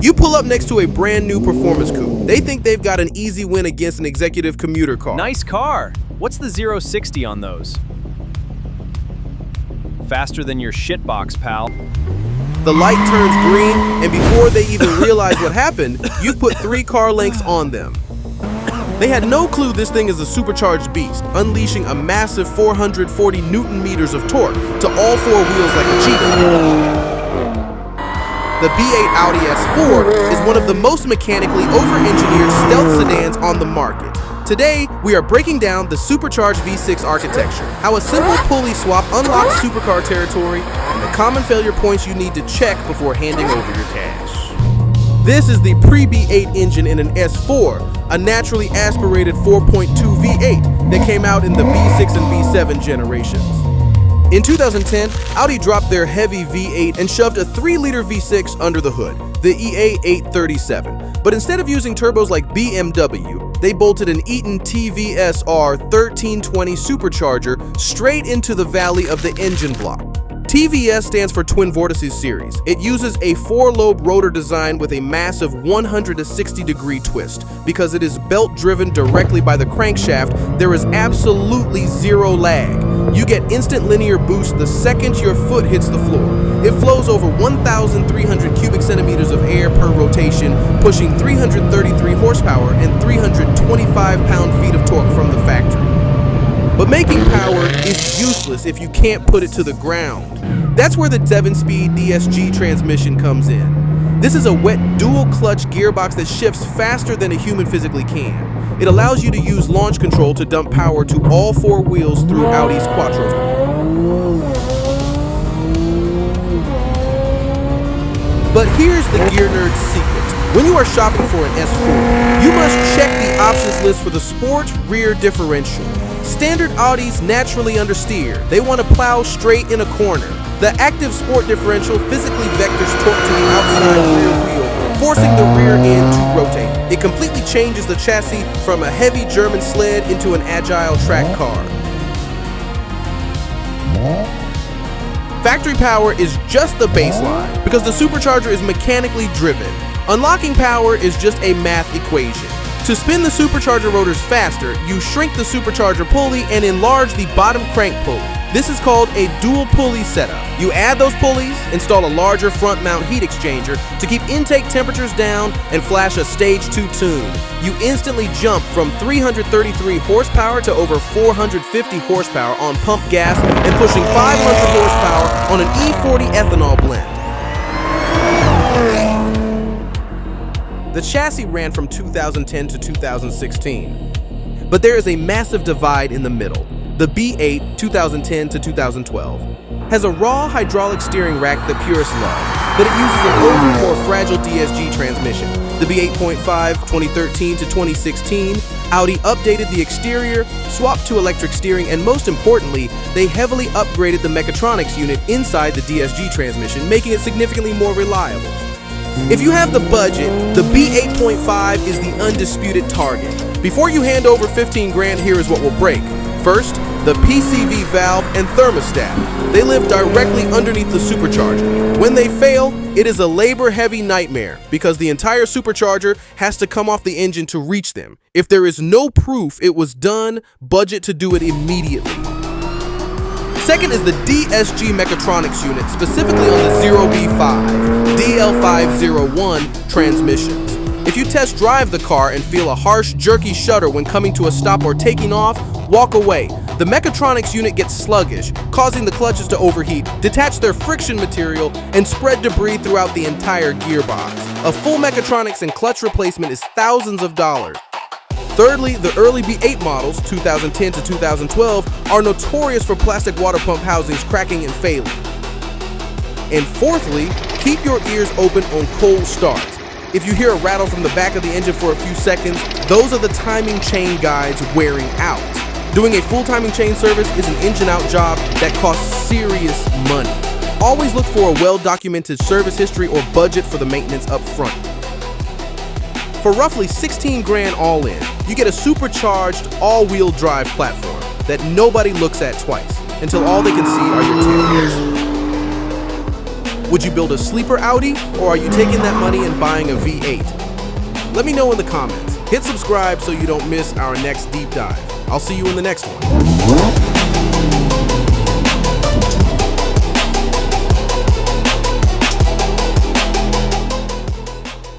You pull up next to a brand new performance coupe. They think they've got an easy win against an executive commuter car. Nice car. What's the 0-60 on those? Faster than your shitbox, pal. The light turns green, and before they even realize what happened, you've put 3 car lengths on them. They had no clue this thing is a supercharged beast, unleashing a massive 440 Newton meters of torque to all 4 wheels like a cheetah. The B8 Audi S4 is one of the most mechanically over-engineered stealth sedans on the market. Today, we are breaking down the supercharged V6 architecture, how a simple pulley swap unlocks supercar territory, and the common failure points you need to check before handing over your cash. This is the pre-B8 engine in an S4, a naturally aspirated 4.2 V8 that came out in the B6 and B7 generations. In 2010, Audi dropped their heavy V8 and shoved a 3-liter V6 under the hood, the EA837. But instead of using turbos like BMW, they bolted an Eaton TVS R1320 supercharger straight into the valley of the engine block. TVS stands for Twin Vortices Series. It uses a 4-lobe rotor design with a massive 160-degree twist. Because it is belt-driven directly by the crankshaft, there is absolutely zero lag. You get instant linear boost the second your foot hits the floor. It flows over 1,300 cubic centimeters of air per rotation, pushing 333 horsepower and 325 pound-feet of torque from the factory. But making power is useless if you can't put it to the ground. That's where the 7-speed DSG transmission comes in. This is a wet dual-clutch gearbox that shifts faster than a human physically can. It allows you to use launch control to dump power to all 4 wheels through Audi's Quattros. But here's the gear nerd's secret. When you are shopping for an S4, you must check the options list for the sport rear differential. Standard Audis naturally understeer. They want to plow straight in a corner. The active sport differential physically vectors torque to the outside rear wheel, forcing the rear end to rotate. It completely changes the chassis from a heavy German sled into an agile track car. Factory power is just the baseline, because the supercharger is mechanically driven. Unlocking power is just a math equation. To spin the supercharger rotors faster, you shrink the supercharger pulley and enlarge the bottom crank pulley. This is called a dual-pulley setup. You add those pulleys, install a larger front-mount heat exchanger to keep intake temperatures down, and flash a Stage 2 tune. You instantly jump from 333 horsepower to over 450 horsepower on pump gas and pushing 500 horsepower on an E40 ethanol blend. The chassis ran from 2010 to 2016, but there is a massive divide in the middle. The B8 2010 to 2012 has a raw hydraulic steering rack that purists love, but it uses an older, more fragile DSG transmission. The B8.5 2013 to 2016, Audi updated the exterior, swapped to electric steering, and most importantly, they heavily upgraded the mechatronics unit inside the DSG transmission, making it significantly more reliable. If you have the budget, the B8.5 is the undisputed target. Before you hand over 15 grand, here is what will break. First, the PCV valve and thermostat. They live directly underneath the supercharger. When they fail, it is a labor-heavy nightmare because the entire supercharger has to come off the engine to reach them. If there is no proof it was done, budget to do it immediately. Second is the DSG Mechatronics unit, specifically on the 0B5, DL501 transmissions. If you test drive the car and feel a harsh, jerky shudder when coming to a stop or taking off, walk away. The Mechatronics unit gets sluggish, causing the clutches to overheat, detach their friction material, and spread debris throughout the entire gearbox. A full Mechatronics and clutch replacement is thousands of dollars. Thirdly, the early B8 models, 2010 to 2012, are notorious for plastic water pump housings cracking and failing. And fourthly, keep your ears open on cold starts. If you hear a rattle from the back of the engine for a few seconds, those are the timing chain guides wearing out. Doing a full timing chain service is an engine out job that costs serious money. Always look for a well-documented service history or budget for the maintenance up front. For roughly 16 grand all in, you get a supercharged all-wheel drive platform that nobody looks at twice until all they can see are your taillights. Would you build a sleeper Audi, or are you taking that money and buying a V8? Let me know in the comments. Hit subscribe so you don't miss our next deep dive. I'll see you in the next one.